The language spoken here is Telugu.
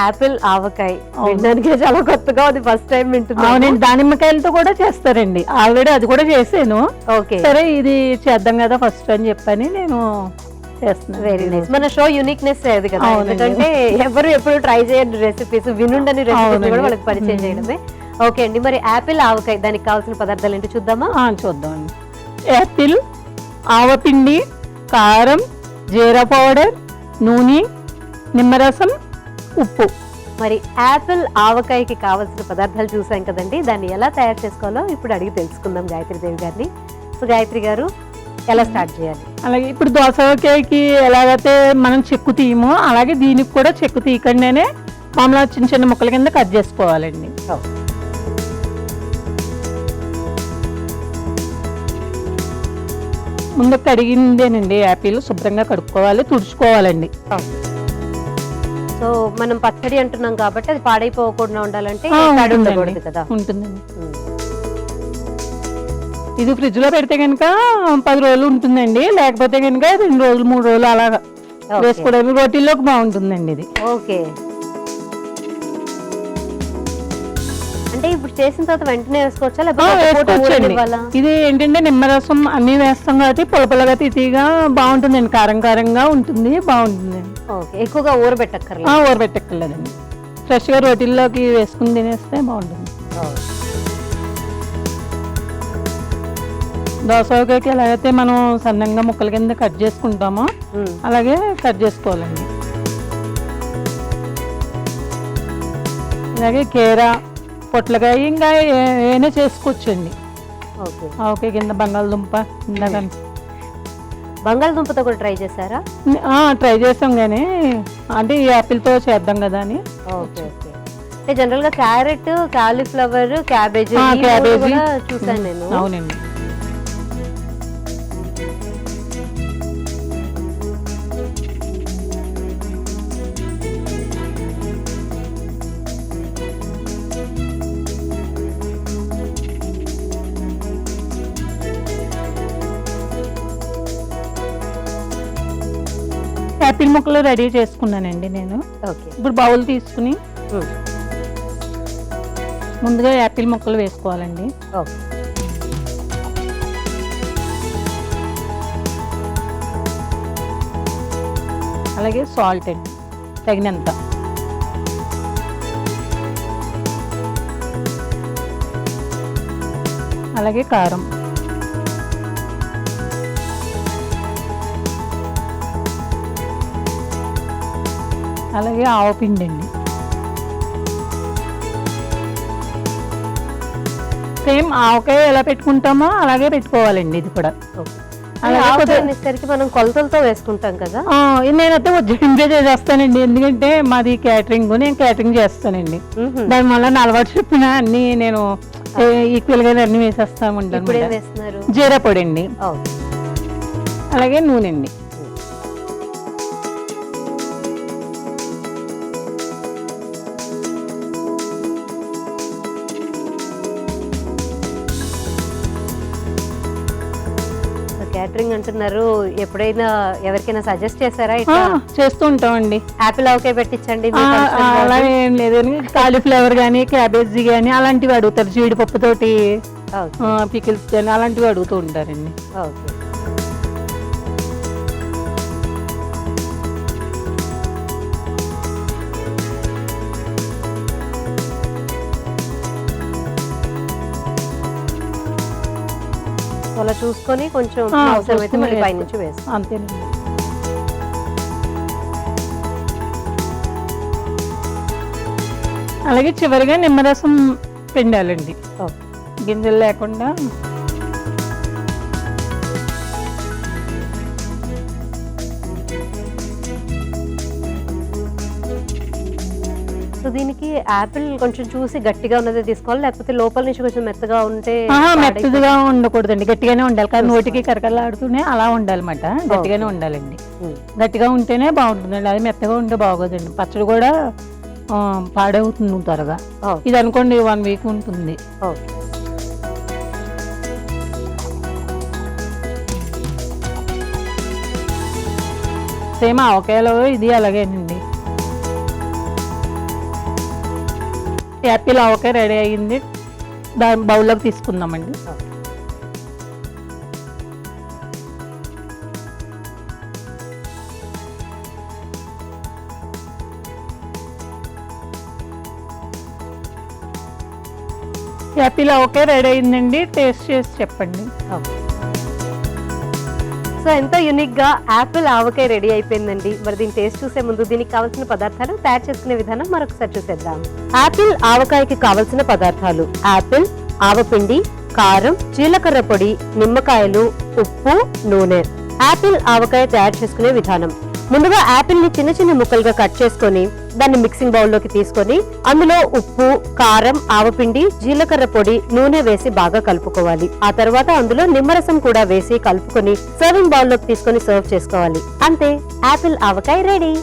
యాపిల్ ఆవకాయ వినడానికి చాలా కొత్తగా ఉంది, ఫస్ట్ టైం వింటున్నాను. అవునండి, దానిమ్మకాయలతో కూడా చేస్తారండి, ఆల్రెడీ అది కూడా చేసాను. ఓకే, సరే ఇది చేద్దాం కదా ఫస్ట్ అని చెప్పని నేను చేస్తున్నాను. Very nice. మన షో యూనిక్నెస్ అది కదా, ఎందుకంటే ఎవరు ఎప్పుడు ట్రై చేయని రెసిపీస్, వినుండని రెసిపీస్ కూడా వాళ్ళకి పరిచయం చేయడమే. ఓకే అండి, మరి యాపిల్ ఆవకాయ దానికి కావాల్సిన పదార్థాలు ఏంటి చూద్దామా? చూద్దామండి. యాపిల్, ఆవపిండి, కారం, జీరా పౌడర్, నూనె, నిమ్మరసం, ఉప్పు. మరి యాపిల్ ఆవకాయకి కావాల్సిన పదార్థాలు చూసాం కదండి, దాన్ని ఎలా తయారు చేసుకోవాలో ఇప్పుడు అడిగి తెలుసుకుందాం గాయత్రి దేవి గారిని. సో గాయత్రి గారు, ఎలా స్టార్ట్ చేయాలి? అలాగే ఇప్పుడు దోసకాయకి ఎలాగైతే మనం చెక్కు తీయమో అలాగే దీనికి కూడా చెక్కు తీయకుండానే మామూలుగా చిన్న చిన్న ముక్కల కింద కట్ చేసుకోవాలండి. ముందు కడిగిందేనండి యాపిల్ శుభ్రంగా కడుక్కోవాలి, తుడుచుకోవాలండి. సో మనం పచ్చడి అంటున్నాం కాబట్టి అది పాడైపోకుండా ఉండాలంటే ఉండకూడదు కదా. ఉంటుందండి. ఇది ఫ్రిడ్జ్ లో పెడితే కనుక 10 రోజులు ఉంటుందండి, లేకపోతే కనుక 2 రోజులు 3 రోజులు అలాగా వేసుకోవడానికి రోటీల్లోకి బాగుంటుందండి ఇది. ఓకే, అంటే ఇప్పుడు చేసిన తర్వాత వెంటనే వేసుకోవచ్చా? వేసుకోవచ్చండి. ఇది ఏంటంటే నిమ్మరసం అన్ని వేస్తాం కాబట్టి పులపులగా తీగా బాగుంటుందండి, కారం కారంగా ఉంటుంది, బాగుంటుందండి. ఓకే, ఎక్కువగా ఊరబెట్టక్కర్లేదు. ఊరబెట్టక్కర్లేదండి, ఫ్రెష్ గా రోటీల్లోకి వేసుకుని తినేస్తే బాగుంటుంది. దోసకాయకి ఎలాగైతే మనం సన్నంగా ముక్కల కింద కట్ చేసుకుంటామో అలాగే కట్ చేసుకోవాలండి. అలాగే కీరా, పొట్లకాయ ఇంకా ఏమైనా చేసుకోవచ్చండి. ఓకే, కింద బంగాళదుంప, బంగాళదుంపతో కూడా ట్రై చేశారా? ట్రై చేసాం కానీ అంటే ఈ యాపిల్తో చేద్దాం కదా అని. ఓకే, అంటే జనరల్ గా క్యారెట్, కాలీఫ్లవర్, క్యాబేజీ చూసాను నేను. అవునండి. యాపిల్ ముక్కలు రెడీ చేసుకున్నానండి నేను. ఇప్పుడు బౌల్ తీసుకుని ముందుగా యాపిల్ ముక్కలు వేసుకోవాలండి. అలాగే సాల్ట్ అండి తగినంత, అలాగే కారం, అలాగే ఆవపిండి అండి. సేమ్ ఆవకాయ ఎలా పెట్టుకుంటామో అలాగే పెట్టుకోవాలండి ఇది కూడా. మనం కొలతలతో వేసుకుంటాం కదా. నేనైతే వజ్జంగా చేసేస్తానండి, ఎందుకంటే మాది క్యాటరింగ్, నేను క్యాటరింగ్ చేస్తానండి. దానివల్ల నా అలవాటు చెప్పిన అన్ని నేను ఈక్వల్ గా అన్ని వేసేస్తా ఉంటాను. జీరా పొడి అండి, అలాగే నూనె అండి. క్యాటరింగ్ అంటున్నారు, ఎప్పుడైనా ఎవరికైనా సజెస్ట్ చేశారా? చేస్తూ ఉంటామండి. యాపిల్ ఆవకాయ పెట్టించండి అలా ఏం లేదు, కాలీఫ్లవర్ కానీ క్యాబేజీ కానీ అలాంటివి అడుగుతారు, జీడిపప్పుతోటి పికిల్స్ కానీ అలాంటివి అడుగుతూ ఉంటారండి. ఓకే, అలా చూసుకొని కొంచెం అవసరమైతే మళ్ళీ పైనుంచి వేస్తాం, అంతేనండి. అలాగే చివరిగా నిమ్మరసం పిండాలండి, గింజలు లేకుండా. సో దీనికి యాపిల్ కొంచెం చూసి గట్టిగా ఉన్నదే తీసుకోవాలి, లేకపోతే లోపల నుంచి కొంచెం మెత్తగా ఉంటే? మెత్తగా ఉండకూడదండి, గట్టిగానే ఉండాలి. కానీ నోటికి కరకలాడుతూనే అలా ఉండాలన్నమాట, గట్టిగానే ఉండాలండి. గట్టిగా ఉంటేనే బాగుంటుందండి, అది మెత్తగా ఉంటే బాగోదండి. పచ్చడి కూడా పాడవుతుంది త్వరగా. ఇది అనుకోండి 1 వీక్ ఉంటుంది. సేమ్ ఆవకాయలో ఇది అలాగేనండి. యాపిల్ ఆవకాయ రెడీ అయ్యింది, దాని బౌల్లోకి తీసుకుందామండి. యాపిల్ ఆవకాయ రెడీ అయిందండి, టేస్ట్ చేసి చెప్పండి. సో ఎంతో యూనిక్ గా యాపిల్ ఆవకాయ రెడీ అయిపోయిందండి. మరి దీని టేస్ట్ చూసే ముందు దీనికి కావాల్సిన పదార్థాలు, తయారు చేసుకునే విధానం మరొకసారి చూసేద్దాం. యాపిల్ ఆవకాయకి కావలసిన పదార్థాలు: యాపిల్, ఆవపిండి, కారం, జీలకర్ర పొడి, నిమ్మకాయలు, ఉప్పు, నూనె. యాపిల్ ఆవకాయ తయారు చేసుకునే విధానం: ముందుగా యాపిల్ ని చిన్న చిన్న ముక్కలుగా కట్ చేసుకొని దాన్ని మిక్సింగ్ బౌల్ లోకి తీసుకొని అందులో ఉప్పు, కారం, ఆవపిండి, జీలకర్ర పొడి, నూనె వేసి బాగా కలుపుకోవాలి. ఆ తర్వాత అందులో నిమ్మరసం కూడా వేసి కలుపుకొని సర్వింగ్ బౌల్ లోకి తీసుకొని సర్వ్ చేసుకోవాలి. అంతే, యాపిల్ ఆవకాయ రెడీ.